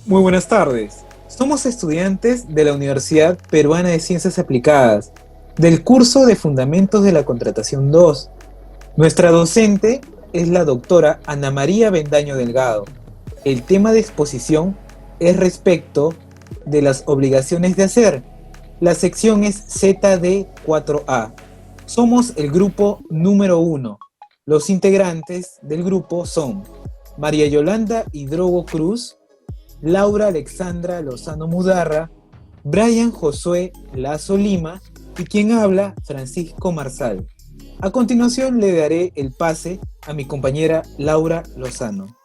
Muy buenas tardes. Somos estudiantes de la Universidad Peruana de Ciencias Aplicadas, del curso de Fundamentos de la Contratación 2. Nuestra docente es la doctora Ana María Bendaño Delgado. El tema de exposición es respecto de las obligaciones de hacer. La sección es ZD4A. Somos el grupo número 1. Los integrantes del grupo son María Yolanda Hidrogo Cruz, Laura Alexandra Lozano Mudarra, Brian Josué Lazo Lima y quien habla, Francisco Marsal. A continuación le daré el pase a mi compañera Laura Lozano.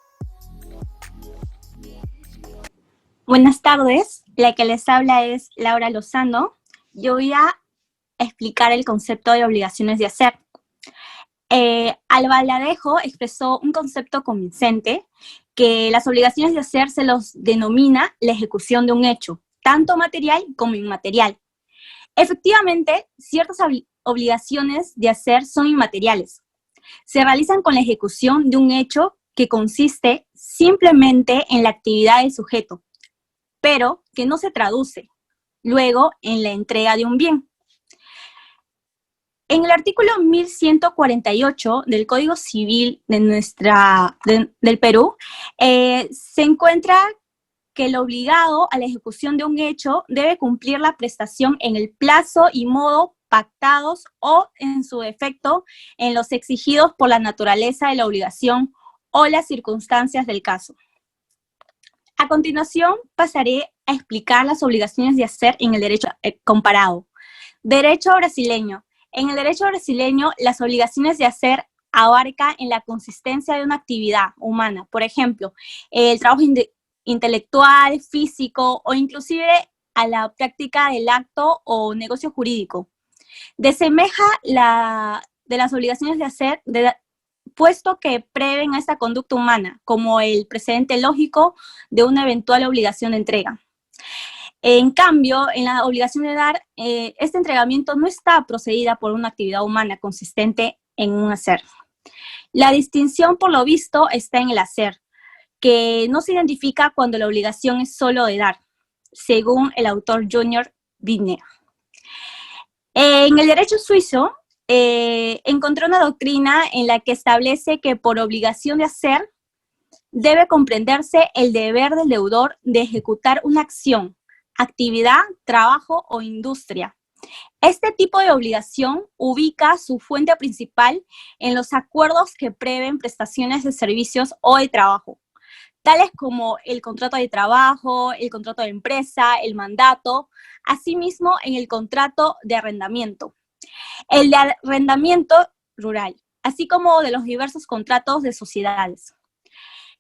Buenas tardes, la que les habla es Laura Lozano. Yo voy a explicar el concepto de obligaciones de hacer. Albaladejo expresó un concepto convincente que las obligaciones de hacer se los denomina la ejecución de un hecho, tanto material como inmaterial. Efectivamente, ciertas obligaciones de hacer son inmateriales. Se realizan con la ejecución de un hecho que consiste simplemente en la actividad del sujeto, pero que no se traduce luego en la entrega de un bien. En el artículo 1148 del Código Civil del Perú, se encuentra que el obligado a la ejecución de un hecho debe cumplir la prestación en el plazo y modo pactados o, en su defecto, en los exigidos por la naturaleza de la obligación o las circunstancias del caso. A continuación, pasaré a explicar las obligaciones de hacer en el derecho comparado. Derecho brasileño. En el derecho brasileño, las obligaciones de hacer abarcan en la consistencia de una actividad humana. Por ejemplo, el trabajo intelectual, físico o inclusive a la práctica del acto o negocio jurídico. Desemeja de las obligaciones de hacer, puesto que prevén a esta conducta humana, como el precedente lógico de una eventual obligación de entrega. En cambio, en la obligación de dar, este entregamiento no está procedida por una actividad humana consistente en un hacer. La distinción, por lo visto, está en el hacer, que no se identifica cuando la obligación es solo de dar, según el autor Junior Binet. En el derecho suizo, encontré una doctrina en la que establece que por obligación de hacer debe comprenderse el deber del deudor de ejecutar una acción, actividad, trabajo o industria. Este tipo de obligación ubica su fuente principal en los acuerdos que prevén prestaciones de servicios o de trabajo, tales como el contrato de trabajo, el contrato de empresa, el mandato, asimismo en el contrato de arrendamiento, el de arrendamiento rural, así como de los diversos contratos de sociedades.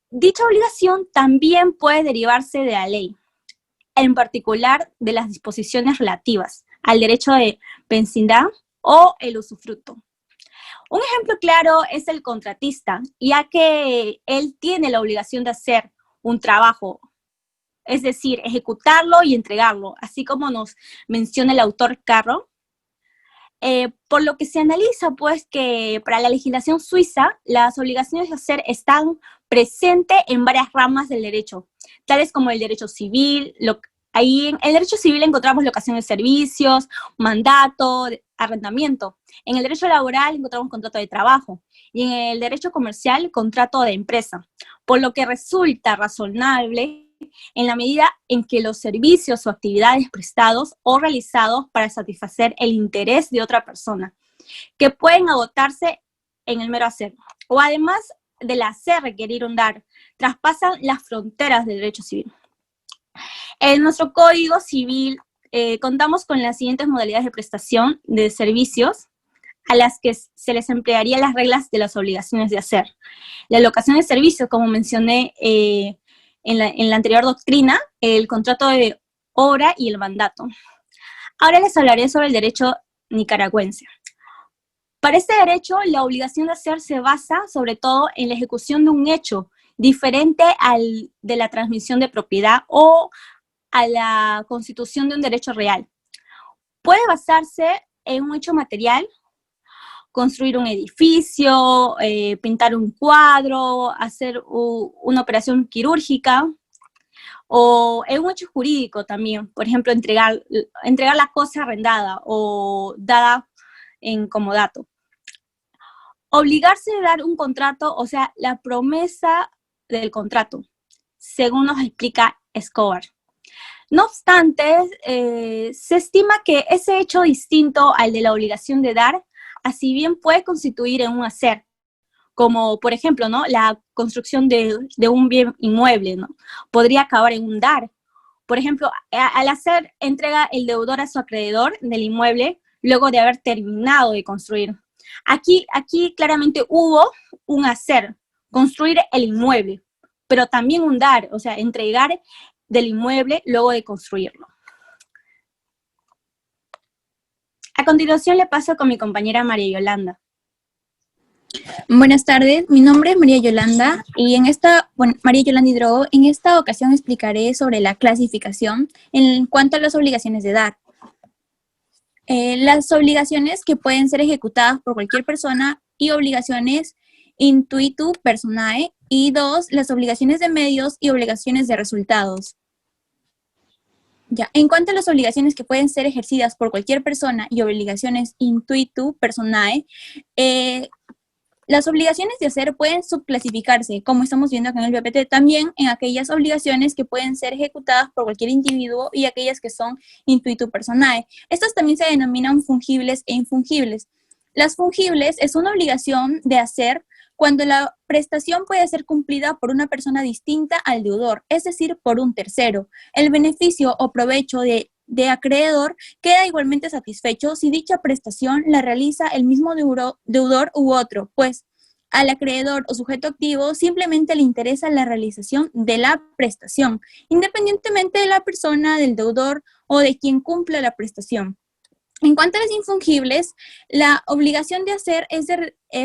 Dicha obligación también puede derivarse de la ley, en particular de las disposiciones relativas al derecho de vecindad o el usufructo. Un ejemplo claro es el contratista, ya que él tiene la obligación de hacer un trabajo, es decir, ejecutarlo y entregarlo, así como nos menciona el autor Carro. Por lo que se analiza, pues, que para la legislación suiza, las obligaciones de hacer están presentes en varias ramas del derecho, tales como el derecho civil. Ahí en el derecho civil encontramos locación de servicios, mandato, arrendamiento. En el derecho laboral encontramos contrato de trabajo. Y en el derecho comercial, contrato de empresa. Por lo que resulta razonable en la medida en que los servicios o actividades prestados o realizados para satisfacer el interés de otra persona, que pueden agotarse en el mero hacer, o además del hacer requerir un dar, traspasan las fronteras del derecho civil. En nuestro Código Civil contamos con las siguientes modalidades de prestación de servicios a las que se les emplearían las reglas de las obligaciones de hacer. La locación de servicios, como mencioné en la anterior doctrina, el contrato de obra y el mandato. Ahora les hablaré sobre el derecho nicaragüense. Para este derecho, la obligación de hacer se basa sobre todo en la ejecución de un hecho diferente al de la transmisión de propiedad o a la constitución de un derecho real. Puede basarse en un hecho material, construir un edificio, pintar un cuadro, hacer una operación quirúrgica, O en un hecho jurídico también, por ejemplo, entregar la cosa arrendada o dada en comodato. Obligarse a dar un contrato, o sea, la promesa del contrato, según nos explica Escobar. No obstante, se estima que ese hecho distinto al de la obligación de dar, así bien puede constituir en un hacer, como por ejemplo, ¿no? La construcción de un bien inmueble, ¿no? Podría acabar en un dar. Por ejemplo, al hacer entrega el deudor a su acreedor del inmueble luego de haber terminado de construir. Aquí claramente hubo un hacer, construir el inmueble, pero también un dar, o sea, entregar del inmueble luego de construirlo. A continuación le paso con mi compañera María Yolanda. Buenas tardes, mi nombre es María Yolanda y María Yolanda Hidrogo, en esta ocasión explicaré sobre la clasificación en cuanto a las obligaciones de dar. Las obligaciones que pueden ser ejecutadas por cualquier persona y obligaciones intuitu personae, y 2, las obligaciones de medios y obligaciones de resultados. Ya, en cuanto a las obligaciones que pueden ser ejercidas por cualquier persona y obligaciones intuitu personae, las obligaciones de hacer pueden subclasificarse, como estamos viendo acá en el PPT, también en aquellas obligaciones que pueden ser ejecutadas por cualquier individuo y aquellas que son intuitu personae. Estas también se denominan fungibles e infungibles. Las fungibles es una obligación de hacer cuando la prestación puede ser cumplida por una persona distinta al deudor, es decir, por un tercero. El beneficio o provecho de acreedor queda igualmente satisfecho si dicha prestación la realiza el mismo deudor u otro, pues al acreedor o sujeto activo simplemente le interesa la realización de la prestación, independientemente de la persona, del deudor o de quien cumpla la prestación. En cuanto a las infungibles, la obligación de hacer es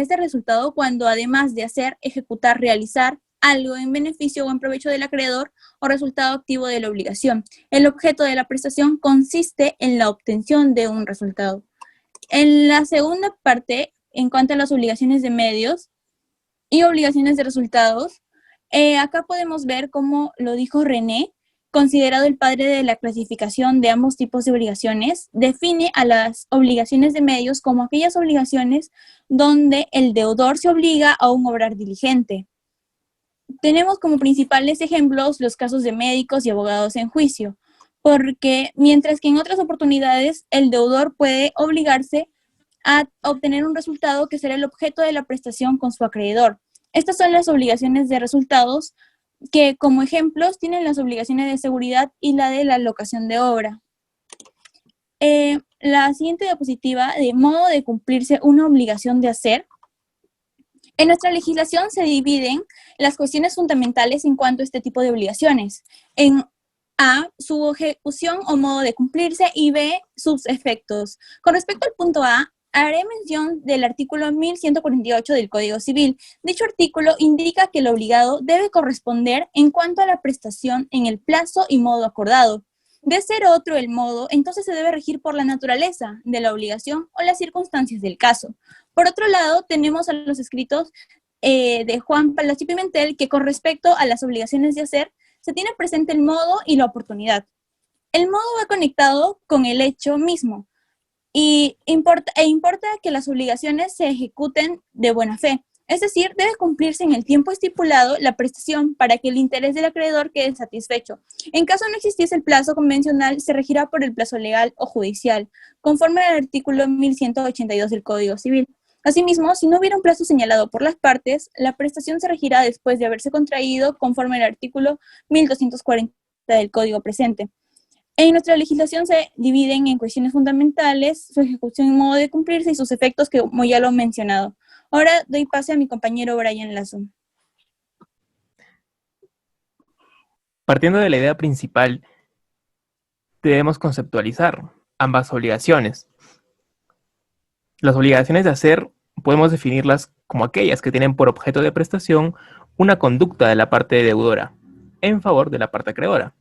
de resultado cuando, además de hacer, ejecutar, realizar algo en beneficio o en provecho del acreedor o resultado activo de la obligación. El objeto de la prestación consiste en la obtención de un resultado. En la segunda parte, en cuanto a las obligaciones de medios y obligaciones de resultados, acá podemos ver, como lo dijo René, considerado el padre de la clasificación de ambos tipos de obligaciones, define a las obligaciones de medios como aquellas obligaciones donde el deudor se obliga a un obrar diligente. Tenemos como principales ejemplos los casos de médicos y abogados en juicio, porque mientras que en otras oportunidades el deudor puede obligarse a obtener un resultado que será el objeto de la prestación con su acreedor. Estas son las obligaciones de resultados, que como ejemplos tienen las obligaciones de seguridad y la de la locación de obra. La siguiente diapositiva, de modo de cumplirse una obligación de hacer. En nuestra legislación se dividen las cuestiones fundamentales en cuanto a este tipo de obligaciones. En A, su ejecución o modo de cumplirse, y B, sus efectos. Con respecto al punto A, haré mención del artículo 1148 del Código Civil. Dicho artículo indica que el obligado debe corresponder en cuanto a la prestación en el plazo y modo acordado. De ser otro el modo, entonces se debe regir por la naturaleza de la obligación o las circunstancias del caso. Por otro lado, tenemos a los escritos de Juan Palacio Pimentel, que con respecto a las obligaciones de hacer, se tiene presente el modo y la oportunidad. El modo va conectado con el hecho mismo, y importa que las obligaciones se ejecuten de buena fe, es decir, debe cumplirse en el tiempo estipulado la prestación para que el interés del acreedor quede satisfecho. En caso no existiese el plazo convencional, se regirá por el plazo legal o judicial, conforme al artículo 1182 del Código Civil. Asimismo, si no hubiera un plazo señalado por las partes, la prestación se regirá después de haberse contraído, conforme al artículo 1240 del Código presente. En nuestra legislación se dividen en cuestiones fundamentales, su ejecución y modo de cumplirse y sus efectos, que como ya lo he mencionado. Ahora doy pase a mi compañero Brian Lazo. Partiendo de la idea principal, debemos conceptualizar ambas obligaciones. Las obligaciones de hacer podemos definirlas como aquellas que tienen por objeto de prestación una conducta de la parte deudora en favor de la parte acreedora,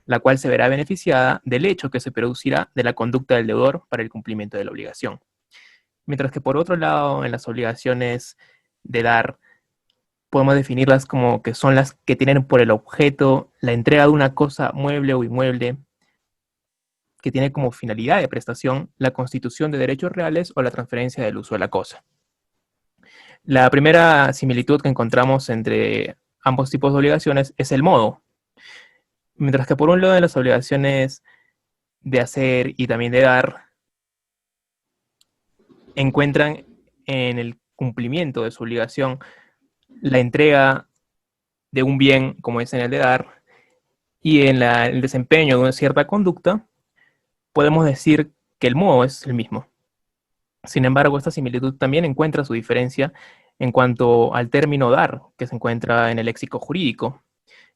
la cual se verá beneficiada del hecho que se producirá de la conducta del deudor para el cumplimiento de la obligación. Mientras que por otro lado, en las obligaciones de dar, podemos definirlas como que son las que tienen por el objeto la entrega de una cosa mueble o inmueble, que tiene como finalidad de prestación la constitución de derechos reales o la transferencia del uso de la cosa. La primera similitud que encontramos entre ambos tipos de obligaciones es el modo. Mientras que por un lado en las obligaciones de hacer y también de dar, encuentran en el cumplimiento de su obligación la entrega de un bien, como es en el de dar, y en el desempeño de una cierta conducta, podemos decir que el modo es el mismo. Sin embargo, esta similitud también encuentra su diferencia en cuanto al término dar, que se encuentra en el léxico jurídico,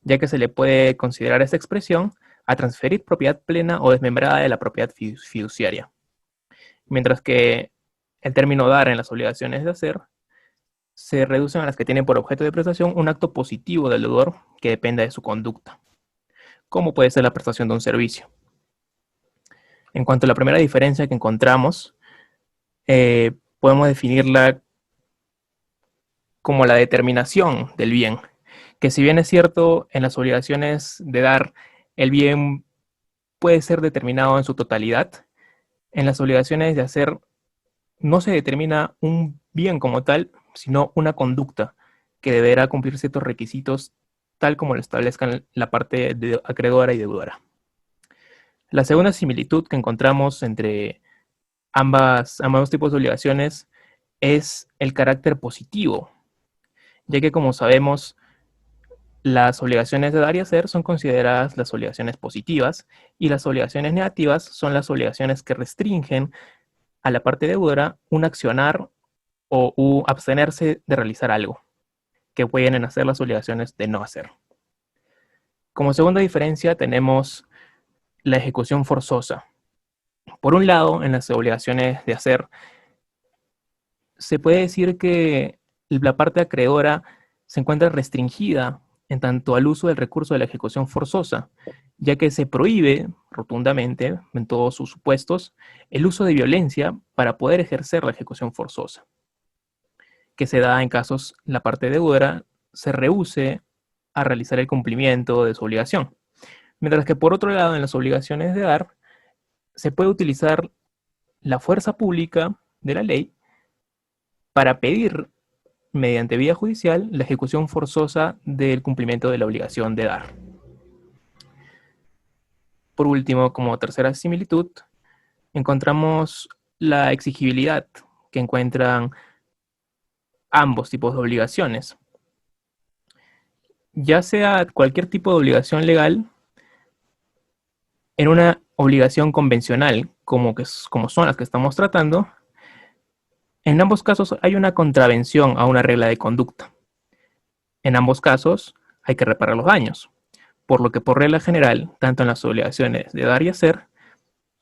ya que se le puede considerar esta expresión a transferir propiedad plena o desmembrada de la propiedad fiduciaria. Mientras que el término dar en las obligaciones de hacer se reducen a las que tienen por objeto de prestación un acto positivo del deudor que dependa de su conducta, como puede ser la prestación de un servicio. En cuanto a la primera diferencia que encontramos, podemos definirla como la determinación del bien, que si bien es cierto, en las obligaciones de dar, el bien puede ser determinado en su totalidad, en las obligaciones de hacer no se determina un bien como tal, sino una conducta que deberá cumplir ciertos requisitos tal como lo establezcan la parte de acreedora y deudora. La segunda similitud que encontramos entre ambos tipos de obligaciones es el carácter positivo, ya que como sabemos, las obligaciones de dar y hacer son consideradas las obligaciones positivas y las obligaciones negativas son las obligaciones que restringen a la parte deudora un accionar o abstenerse de realizar algo, que pueden hacer las obligaciones de no hacer. Como segunda diferencia tenemos la ejecución forzosa. Por un lado, en las obligaciones de hacer, se puede decir que la parte acreedora se encuentra restringida en tanto al uso del recurso de la ejecución forzosa, ya que se prohíbe rotundamente, en todos sus supuestos, el uso de violencia para poder ejercer la ejecución forzosa, que se da en casos la parte deudora se rehúse a realizar el cumplimiento de su obligación. Mientras que por otro lado, en las obligaciones de dar, se puede utilizar la fuerza pública de la ley para pedir, mediante vía judicial, la ejecución forzosa del cumplimiento de la obligación de dar. Por último, como tercera similitud, encontramos la exigibilidad que encuentran ambos tipos de obligaciones. Ya sea cualquier tipo de obligación legal, en una obligación convencional, como son las que estamos tratando, en ambos casos hay una contravención a una regla de conducta. En ambos casos hay que reparar los daños, por lo que por regla general, tanto en las obligaciones de dar y hacer,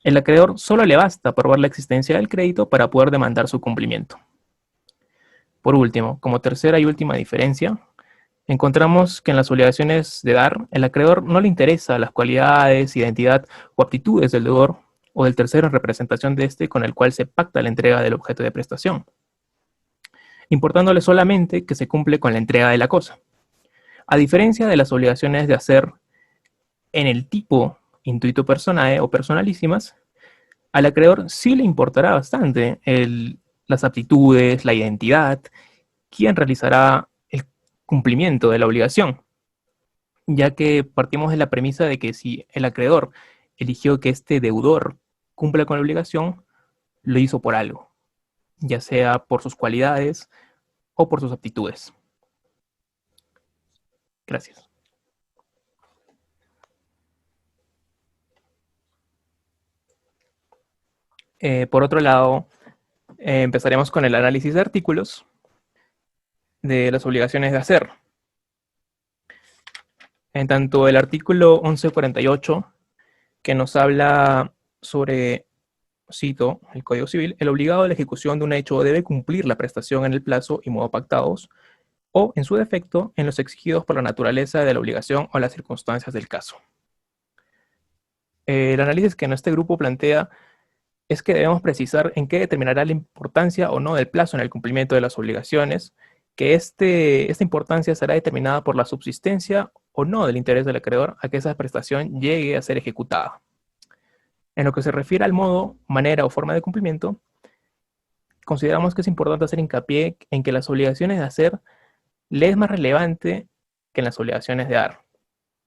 el acreedor solo le basta probar la existencia del crédito para poder demandar su cumplimiento. Por último, como tercera y última diferencia, encontramos que en las obligaciones de dar, el acreedor no le interesa las cualidades, identidad o aptitudes del deudor o del tercero en representación de este con el cual se pacta la entrega del objeto de prestación, importándole solamente que se cumple con la entrega de la cosa. A diferencia de las obligaciones de hacer en el tipo intuito personae o personalísimas, al acreedor sí le importará bastante las aptitudes, la identidad, quién realizará el cumplimiento de la obligación, ya que partimos de la premisa de que si el acreedor eligió que este deudor cumpla con la obligación, lo hizo por algo, ya sea por sus cualidades o por sus aptitudes. Gracias. Por otro lado, empezaremos con el análisis de artículos de las obligaciones de hacer. En tanto el artículo 1148, que nos habla sobre, cito, el Código Civil, el obligado a la ejecución de un hecho debe cumplir la prestación en el plazo y modo pactados, o, en su defecto, en los exigidos por la naturaleza de la obligación o las circunstancias del caso. El análisis que este grupo plantea es que debemos precisar en qué determinará la importancia o no del plazo en el cumplimiento de las obligaciones que esta importancia será determinada por la subsistencia o no del interés del acreedor a que esa prestación llegue a ser ejecutada. En lo que se refiere al modo, manera o forma de cumplimiento, consideramos que es importante hacer hincapié en que las obligaciones de hacer le es más relevante que en las obligaciones de dar.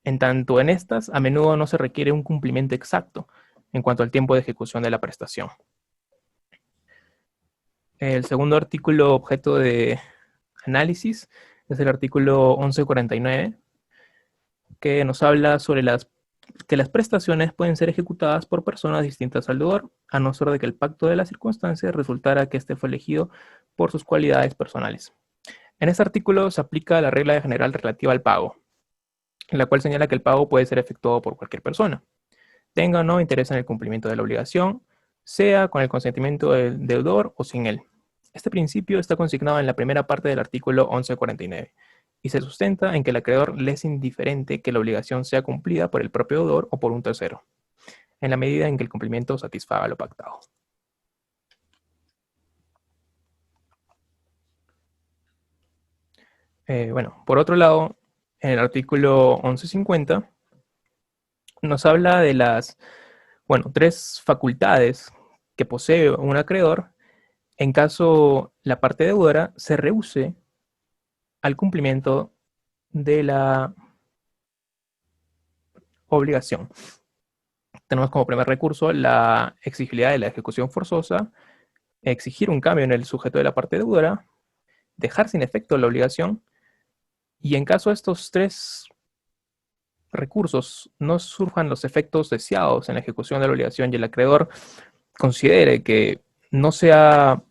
En tanto, en estas, a menudo no se requiere un cumplimiento exacto en cuanto al tiempo de ejecución de la prestación. El segundo artículo objeto de análisis es el artículo 1149, que nos habla sobre que las prestaciones pueden ser ejecutadas por personas distintas al deudor, a no ser de que el pacto de las circunstancias resultara que éste fue elegido por sus cualidades personales. En este artículo se aplica la regla general relativa al pago, en la cual señala que el pago puede ser efectuado por cualquier persona, tenga o no interés en el cumplimiento de la obligación, sea con el consentimiento del deudor o sin él. Este principio está consignado en la primera parte del artículo 1149 y se sustenta en que el acreedor le es indiferente que la obligación sea cumplida por el propio deudor o por un tercero, en la medida en que el cumplimiento satisfaga lo pactado. Por otro lado, en el artículo 1150 nos habla de las, tres facultades que posee un acreedor en caso la parte deudora se rehúse al cumplimiento de la obligación. Tenemos como primer recurso la exigibilidad de la ejecución forzosa, exigir un cambio en el sujeto de la parte deudora, dejar sin efecto la obligación, y en caso de estos tres recursos no surjan los efectos deseados en la ejecución de la obligación y el acreedor considere que no se ha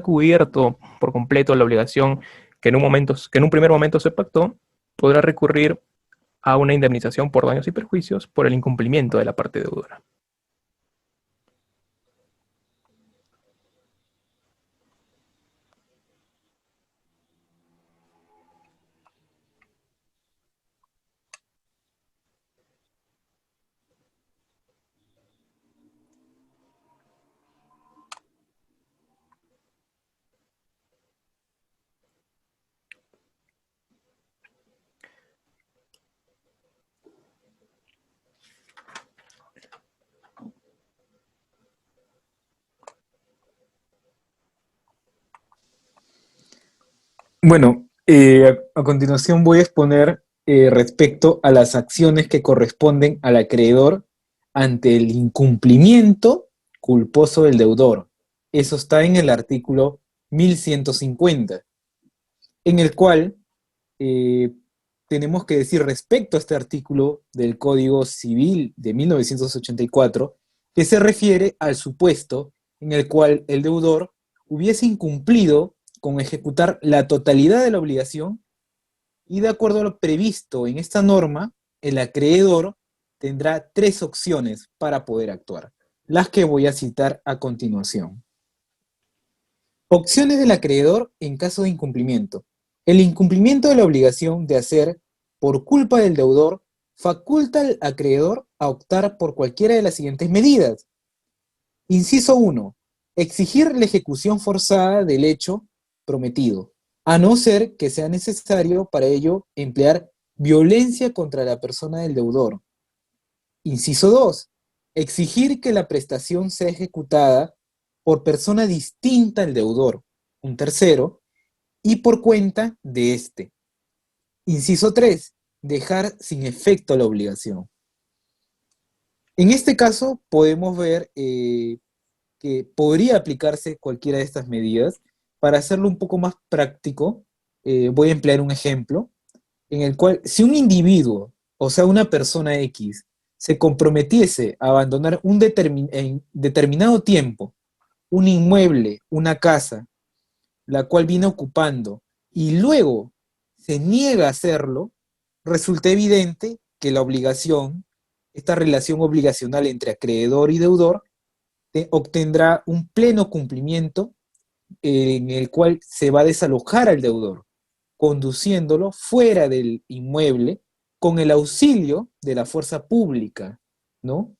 cubierto por completo la obligación que en un primer momento se pactó, podrá recurrir a una indemnización por daños y perjuicios por el incumplimiento de la parte deudora. Bueno, a continuación voy a exponer respecto a las acciones que corresponden al acreedor ante el incumplimiento culposo del deudor. Eso está en el artículo 1150, en el cual eh, tenemos que decir respecto a este artículo del Código Civil de 1984, que se refiere al supuesto en el cual el deudor hubiese incumplido con ejecutar la totalidad de la obligación y de acuerdo a lo previsto en esta norma, el acreedor tendrá tres opciones para poder actuar, las que voy a citar a continuación. Opciones del acreedor en caso de incumplimiento. El incumplimiento de la obligación de hacer por culpa del deudor faculta al acreedor a optar por cualquiera de las siguientes medidas. Inciso 1. Exigir la ejecución forzada del hecho prometido, a no ser que sea necesario para ello emplear violencia contra la persona del deudor. Inciso 2. Exigir que la prestación sea ejecutada por persona distinta al deudor, un tercero, y por cuenta de éste. Inciso 3. Dejar sin efecto la obligación. En este caso podemos ver que podría aplicarse cualquiera de estas medidas. Para hacerlo un poco más práctico, voy a emplear un ejemplo en el cual si un individuo, o sea una persona X, se comprometiese a abandonar en determinado tiempo un inmueble, una casa, la cual viene ocupando, y luego se niega a hacerlo, resulta evidente que la obligación, esta relación obligacional entre acreedor y deudor, obtendrá un pleno cumplimiento en el cual se va a desalojar al deudor, conduciéndolo fuera del inmueble con el auxilio de la fuerza pública, ¿no?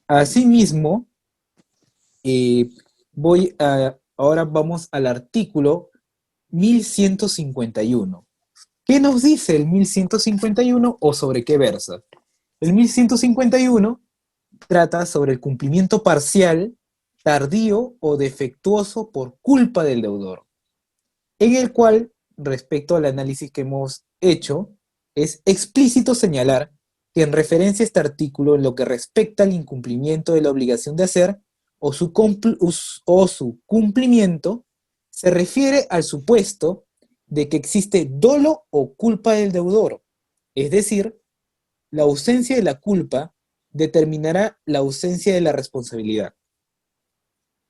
Asimismo, ahora vamos al artículo 1151. ¿Qué nos dice el 1151 o sobre qué versa? El 1151 trata sobre el cumplimiento parcial, tardío o defectuoso por culpa del deudor, en el cual, respecto al análisis que hemos hecho, es explícito señalar que en referencia a este artículo, en lo que respecta al incumplimiento de la obligación de hacer o su cumplimiento, se refiere al supuesto de que existe dolo o culpa del deudor, es decir, la ausencia de la culpa determinará la ausencia de la responsabilidad.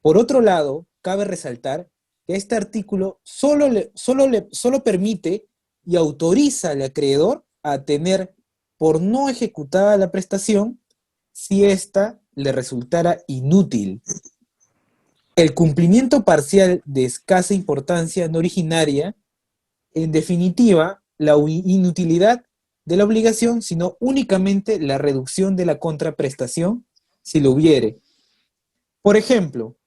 Por otro lado, cabe resaltar que este artículo solo permite y autoriza al acreedor a tener por no ejecutada la prestación si ésta le resultara inútil. El cumplimiento parcial de escasa importancia no originaria, en definitiva, la inutilidad de la obligación, sino únicamente la reducción de la contraprestación, si lo hubiere. Por ejemplo,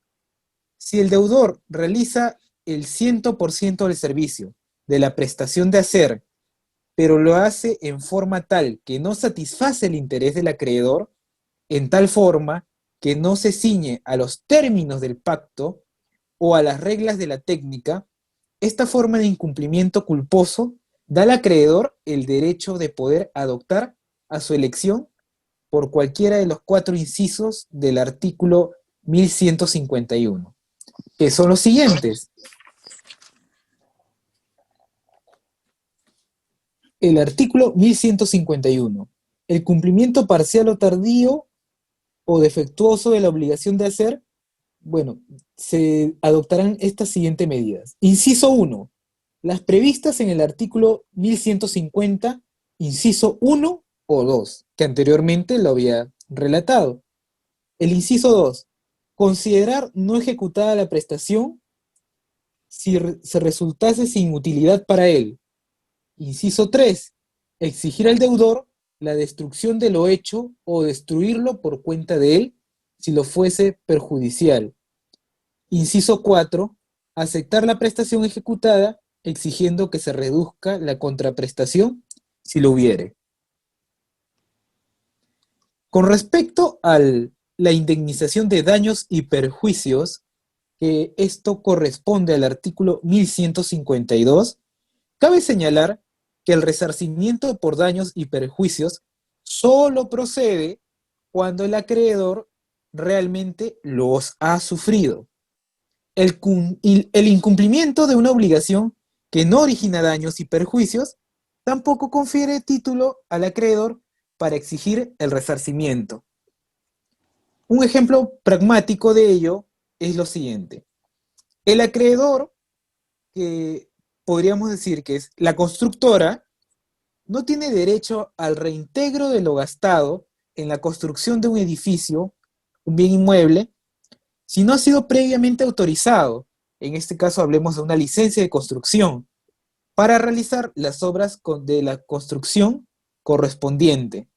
si el deudor realiza el 100% del servicio de la prestación de hacer, pero lo hace en forma tal que no satisface el interés del acreedor, en tal forma que no se ciñe a los términos del pacto o a las reglas de la técnica, esta forma de incumplimiento culposo da al acreedor el derecho de poder adoptar a su elección por cualquiera de los 4 incisos del artículo 1151, que son los siguientes. El artículo 1151. El cumplimiento parcial o tardío o defectuoso de la obligación de hacer, bueno, se adoptarán estas siguientes medidas. Inciso 1. Las previstas en el artículo 1150, inciso 1 o 2, que anteriormente lo había relatado. El inciso 2. Considerar no ejecutada la prestación si se resultase sin utilidad para él. Inciso 3. Exigir al deudor la destrucción de lo hecho o destruirlo por cuenta de él si lo fuese perjudicial. Inciso 4. Aceptar la prestación ejecutada exigiendo que se reduzca la contraprestación si lo hubiere. Con respecto a la indemnización de daños y perjuicios, que esto corresponde al artículo 1152, cabe señalar que el resarcimiento por daños y perjuicios solo procede cuando el acreedor realmente los ha sufrido. El incumplimiento de una obligación que no origina daños y perjuicios tampoco confiere título al acreedor para exigir el resarcimiento. Un ejemplo pragmático de ello es lo siguiente. El acreedor, que podríamos decir que es la constructora, no tiene derecho al reintegro de lo gastado en la construcción de un edificio, un bien inmueble, si no ha sido previamente autorizado. En este caso hablemos de una licencia de construcción para realizar las obras de la construcción correspondiente.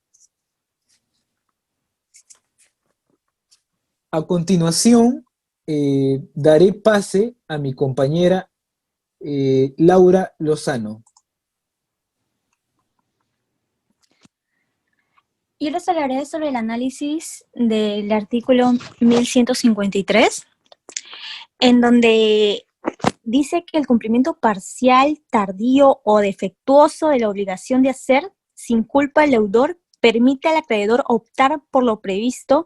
A continuación, daré pase a mi compañera Laura Lozano. Yo les hablaré sobre el análisis del artículo 1153, en donde dice que el cumplimiento parcial, tardío o defectuoso de la obligación de hacer sin culpa del deudor permite al acreedor optar por lo previsto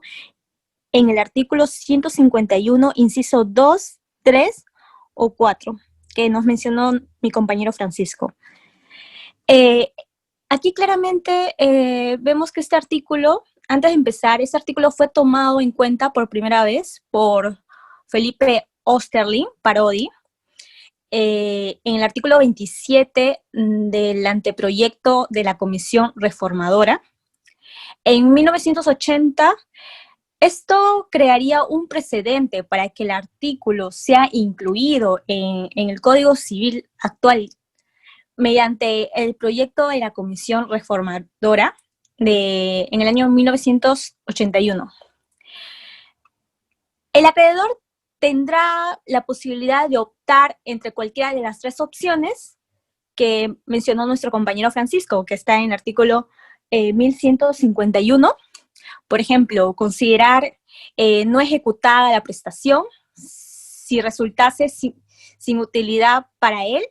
en el artículo 151, inciso 2, 3 o 4, que nos mencionó mi compañero Francisco. Aquí claramente vemos que este artículo, antes de empezar, este artículo fue tomado en cuenta por primera vez por Felipe Osterling Parodi en el artículo 27 del anteproyecto de la Comisión Reformadora. En 1980, esto crearía un precedente para que el artículo sea incluido en el Código Civil actual mediante el proyecto de la Comisión Reformadora en el año 1981. El acreedor tendrá la posibilidad de optar entre cualquiera de las tres opciones que mencionó nuestro compañero Francisco, que está en el artículo 1151. Por ejemplo, considerar no ejecutada la prestación si resultase sin utilidad para él,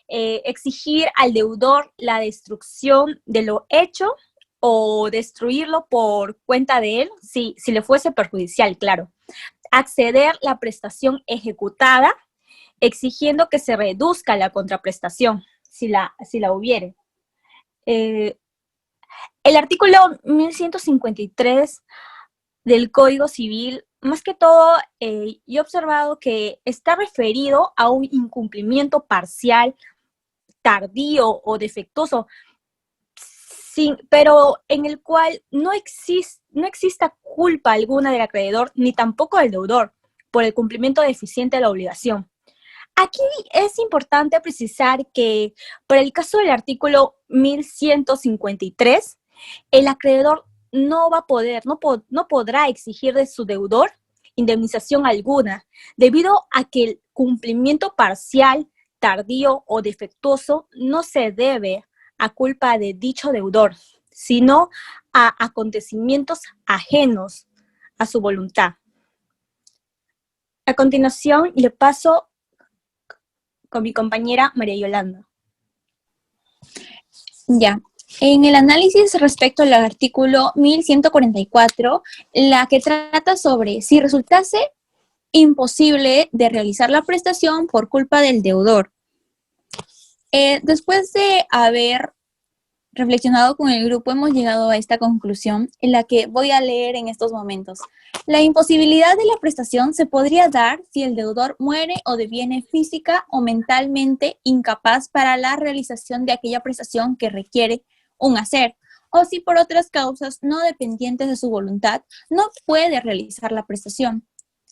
exigir al deudor la destrucción de lo hecho o destruirlo por cuenta de él, si le fuese perjudicial, claro. Acceder la prestación ejecutada, exigiendo que se reduzca la contraprestación, si la hubiere. El artículo 1153 del Código Civil, más que todo, yo he observado que está referido a un incumplimiento parcial, tardío o defectuoso, pero en el cual no exista culpa alguna del acreedor ni tampoco del deudor por el cumplimiento deficiente de la obligación. Aquí es importante precisar que para el caso del artículo 1153, el acreedor no podrá exigir de su deudor indemnización alguna, debido a que el cumplimiento parcial, tardío o defectuoso no se debe a culpa de dicho deudor, sino a acontecimientos ajenos a su voluntad. A continuación, le paso con mi compañera María Yolanda. Ya. En el análisis respecto al artículo 1144, la que trata sobre si resultase imposible de realizar la prestación por culpa del deudor. Después de haber reflexionado con el grupo, hemos llegado a esta conclusión en la que voy a leer en estos momentos. La imposibilidad de la prestación se podría dar si el deudor muere o deviene física o mentalmente incapaz para la realización de aquella prestación que requiere un hacer, o si por otras causas no dependientes de su voluntad no puede realizar la prestación.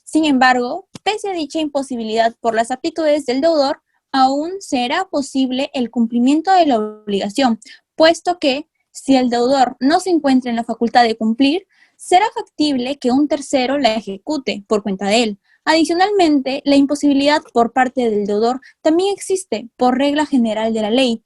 Sin embargo, pese a dicha imposibilidad por las aptitudes del deudor, aún será posible el cumplimiento de la obligación, puesto que, si el deudor no se encuentra en la facultad de cumplir, será factible que un tercero la ejecute por cuenta de él. Adicionalmente, la imposibilidad por parte del deudor también existe por regla general de la ley,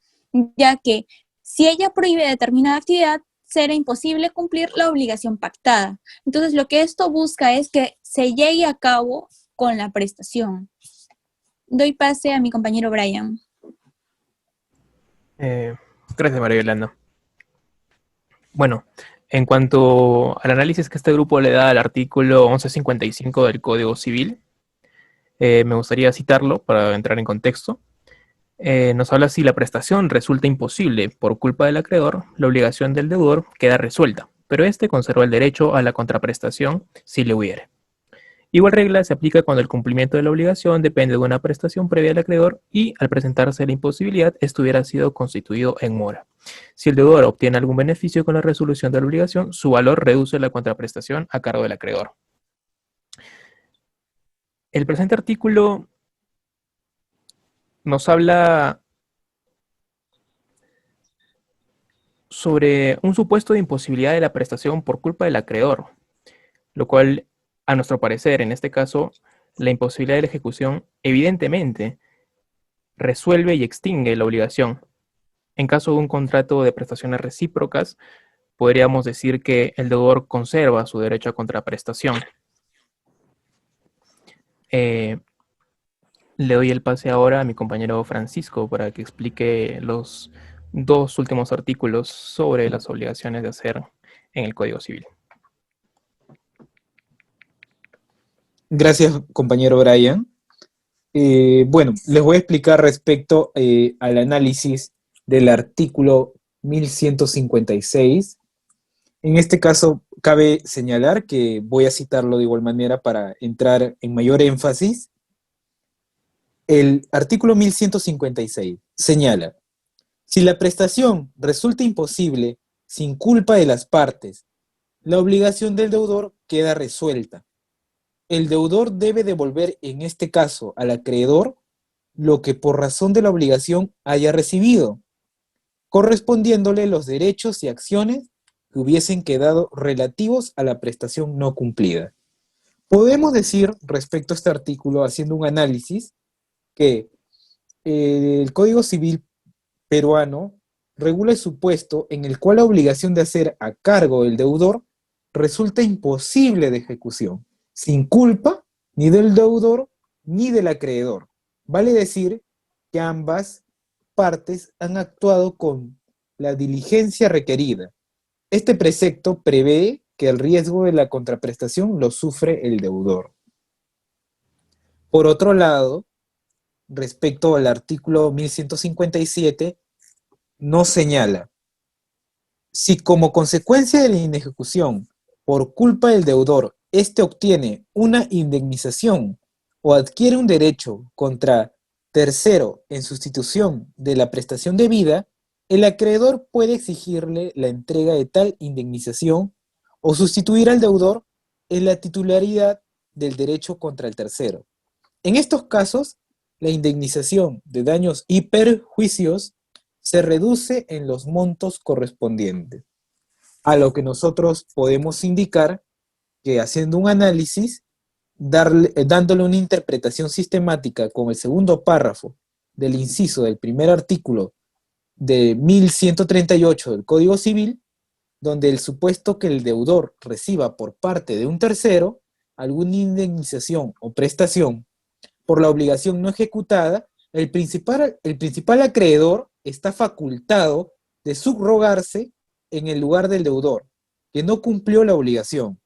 ya que si ella prohíbe determinada actividad, será imposible cumplir la obligación pactada. Entonces, lo que esto busca es que se llegue a cabo con la prestación. Doy pase a mi compañero Brian. Gracias, María Yolanda. Bueno, en cuanto al análisis que este grupo le da al artículo 1155 del Código Civil, me gustaría citarlo para entrar en contexto. Nos habla si la prestación resulta imposible por culpa del acreedor, la obligación del deudor queda resuelta, pero éste conserva el derecho a la contraprestación si le hubiere. Igual regla se aplica cuando el cumplimiento de la obligación depende de una prestación previa del acreedor y al presentarse la imposibilidad esto hubiera sido constituido en mora. Si el deudor obtiene algún beneficio con la resolución de la obligación, su valor reduce la contraprestación a cargo del acreedor. El presente artículo nos habla sobre un supuesto de imposibilidad de la prestación por culpa del acreedor, lo cual, a nuestro parecer, en este caso, la imposibilidad de la ejecución evidentemente resuelve y extingue la obligación. En caso de un contrato de prestaciones recíprocas, podríamos decir que el deudor conserva su derecho a contraprestación. Le doy el pase ahora a mi compañero Francisco para que explique los dos últimos artículos sobre las obligaciones de hacer en el Código Civil. Gracias, compañero Brian. Bueno, les voy a explicar respecto al análisis del artículo 1156. En este caso, cabe señalar que voy a citarlo de igual manera para entrar en mayor énfasis. El artículo 1156 señala: si la prestación resulta imposible sin culpa de las partes, la obligación del deudor queda resuelta. El deudor debe devolver en este caso al acreedor lo que por razón de la obligación haya recibido, correspondiéndole los derechos y acciones que hubiesen quedado relativos a la prestación no cumplida. Podemos decir respecto a este artículo, haciendo un análisis, que el Código Civil peruano regula el supuesto en el cual la obligación de hacer a cargo del deudor resulta imposible de ejecución, sin culpa ni del deudor ni del acreedor. Vale decir que ambas partes han actuado con la diligencia requerida. Este precepto prevé que el riesgo de la contraprestación lo sufre el deudor. Por otro lado, respecto al artículo 1157, nos señala: si como consecuencia de la inejecución, por culpa del deudor, éste obtiene una indemnización o adquiere un derecho contra tercero en sustitución de la prestación debida, el acreedor puede exigirle la entrega de tal indemnización o sustituir al deudor en la titularidad del derecho contra el tercero. En estos casos, la indemnización de daños y perjuicios se reduce en los montos correspondientes, a lo que nosotros podemos indicar que, haciendo un análisis, dándole una interpretación sistemática con el segundo párrafo del inciso del primer artículo de 1138 del Código Civil, donde el supuesto que el deudor reciba por parte de un tercero alguna indemnización o prestación por la obligación no ejecutada, el principal acreedor está facultado de subrogarse en el lugar del deudor, que no cumplió la obligación,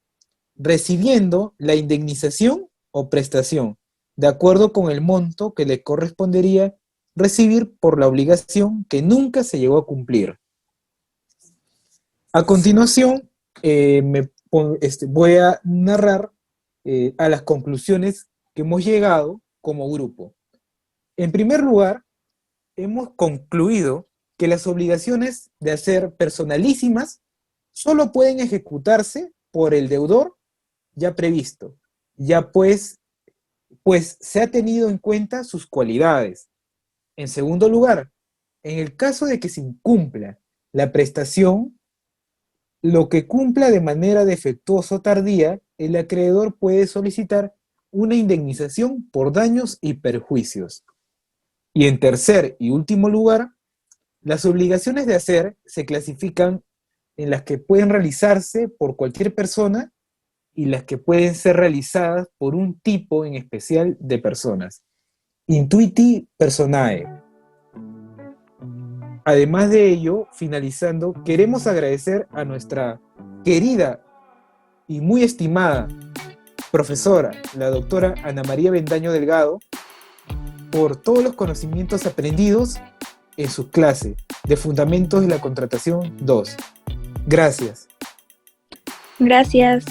recibiendo la indemnización o prestación, de acuerdo con el monto que le correspondería recibir por la obligación que nunca se llegó a cumplir. A continuación, voy a narrar a las conclusiones que hemos llegado como grupo. En primer lugar, hemos concluido que las obligaciones de hacer personalísimas solo pueden ejecutarse por el deudor ya previsto, ya pues se ha tenido en cuenta sus cualidades. En segundo lugar, en el caso de que se incumpla la prestación, lo que cumpla de manera defectuosa o tardía, el acreedor puede solicitar una indemnización por daños y perjuicios. Y en tercer y último lugar, las obligaciones de hacer se clasifican en las que pueden realizarse por cualquier persona y las que pueden ser realizadas por un tipo en especial de personas. Intuiti personae. Además de ello, finalizando, queremos agradecer a nuestra querida y muy estimada profesora, la doctora Ana María Bendaño Delgado, por todos los conocimientos aprendidos en su clase de Fundamentos de la Contratación 2. Gracias. Gracias.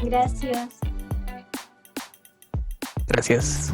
Gracias. Gracias.